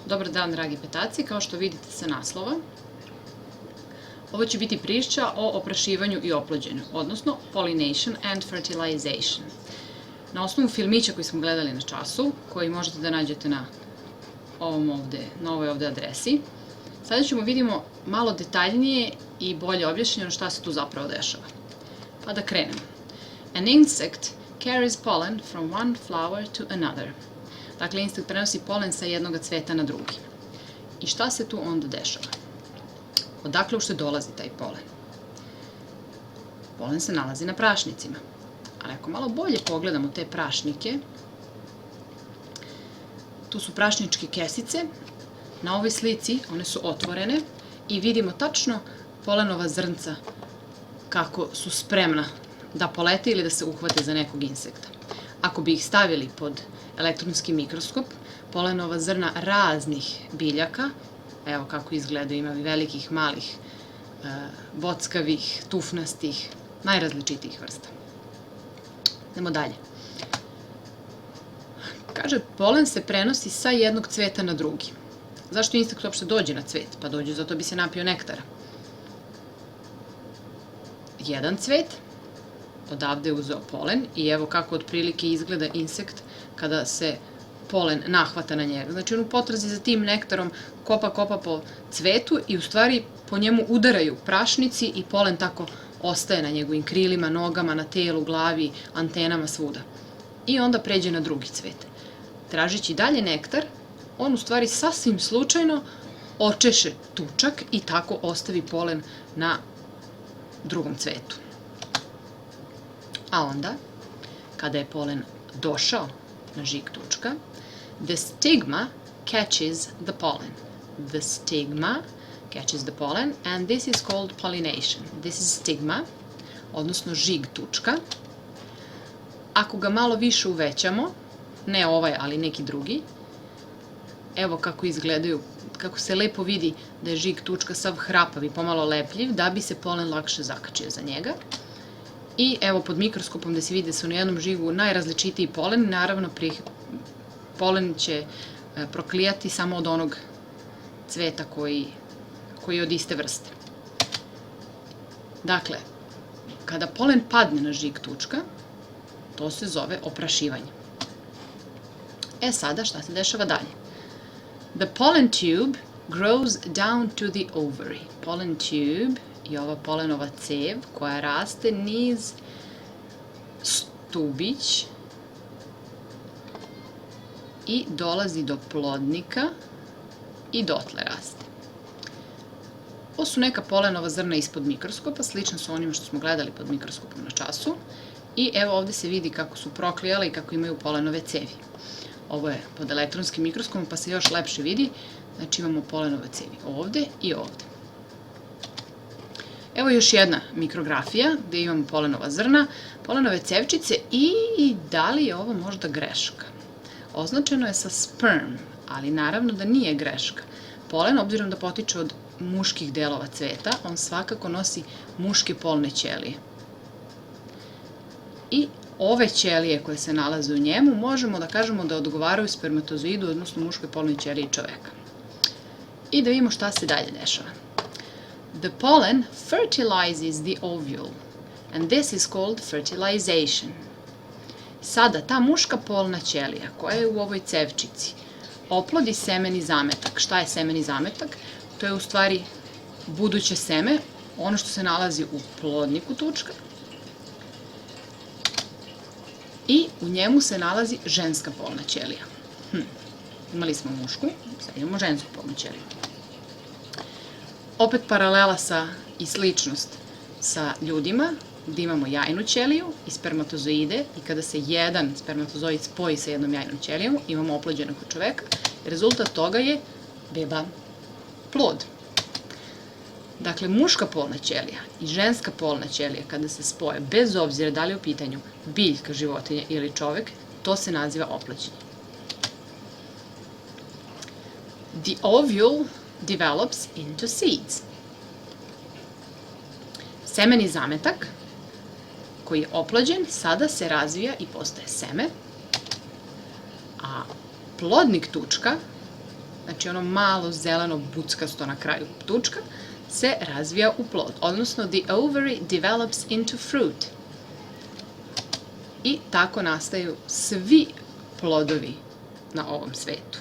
Dobar dan, dragi petaci, kao što vidite sa naslova, ovo će biti priča o oprašivanju i oplođenju, odnosno pollination and fertilization. Na osnovu filmića koji smo gledali na času, koji možete da nađete na ovoj ovde adresi, sada ćemo vidimo malo detaljnije i bolje objašnjeno šta se tu zapravo dešava. Pa da krenemo. An insect carries pollen from one flower to another. Dakle, insekt prenosi polen sa jednog cveta na drugi. I šta se tu onda dešava? Odakle uopšte dolazi taj polen? Polen se nalazi na prašnicima. Ali ako malo bolje pogledamo te prašnike, tu su prašničke kesice. Na ovoj slici one su otvorene i vidimo tačno polenova zrnca kako su spremna da polete ili da se uhvate za nekog insekta. Ako bi ih stavili pod elektronski mikroskop, polenova zrna raznih biljaka, evo kako izgledaju, ima velikih, malih, bockavih, tufnastih, najrazličitijih vrsta. Idemo dalje. Kaže, polen se prenosi sa jednog cveta na drugi. Zašto insekt uopšte dođe na cvet? Pa dođe zato bi se napio nektara. Jedan cvet, odavde je uzeo polen i evo kako otprilike izgleda insekt kada se polen nahvata na njega. Znači on u potrazi za tim nektarom kopa po cvetu i u stvari po njemu udaraju prašnici i polen tako ostaje na njegovim krilima, nogama, na telu, glavi, antenama, svuda. I onda pređe na drugi cvet. Tražeći dalje nektar, on u stvari sasvim slučajno očeše tučak i tako ostavi polen na drugom cvetu. A onda, kada je polen došao na žig tučka, the stigma catches the pollen. The stigma catches the pollen and this is called pollination. This is stigma, odnosno žig tučka. Ako ga malo više uvećamo, ne ovaj, ali neki drugi, evo kako izgledaju, kako se lepo vidi da je žig tučka sav hrapav i pomalo lepljiv, da bi se polen lakše zakačio za njega. I evo pod mikroskopom da se vidi da su na jednom žigu najrazličitiji polen, naravno polen će proklijati samo od onog cveta koji je od iste vrste. Dakle, kada polen padne na žig tučka, to se zove oprašivanje. E sada, šta se dešava dalje? The pollen tube grows down to the ovary. Pollen tube i ova polenova cev koja raste niz stubić i dolazi do plodnika i dotle raste. Ovo su neka polenova zrna ispod mikroskopa, slično su onima što smo gledali pod mikroskopom na času. I evo ovde se vidi kako su proklijale i kako imaju polenove cevi. Ovo je pod elektronskim mikroskopom pa se još lepše vidi. Znači imamo polenove cevi ovde i ovde. Evo još jedna mikrografija gde imamo polenova zrna, polenove cevčice i da li je ovo možda greška? Označeno je sa sperm, ali naravno da nije greška. Polen, obzirom da potiče od muških delova cveta, on svakako nosi muške polne ćelije. I ove ćelije koje se nalaze u njemu možemo da kažemo da odgovaraju spermatozoidu, odnosno muškoj polnoj ćeliji čoveka. I da vidimo šta se dalje dešava. The pollen fertilizes the ovule, and this is called fertilization. Sada, ta muška polna ćelija koja je u ovoj cevčici oplodi semeni zametak. Šta je semeni zametak? To je u stvari buduće seme, ono što se nalazi u plodniku tučka. I u njemu se nalazi ženska polna ćelija. Imali smo mušku, sad imamo žensku polnu ćeliju. Opet paralela i sličnost sa ljudima, gde imamo jajnu ćeliju i spermatozoide i kada se jedan spermatozoid spoji sa jednom jajnom ćelijom, imamo oplođenog čoveka. Rezultat toga je beba, plod. Dakle, muška polna ćelija i ženska polna ćelija kada se spoje, bez obzira da li je u pitanju biljka, životinja ili čovek, to se naziva oplođenje. The ovule develops into seeds. Semeni zametak koji je oplođen sada se razvija i postaje seme, a plodnik tučka znači ono malo zeleno buckasto na kraju tučka, se razvija u plod, odnosno the ovary develops into fruit. I tako nastaju svi plodovi na ovom svetu.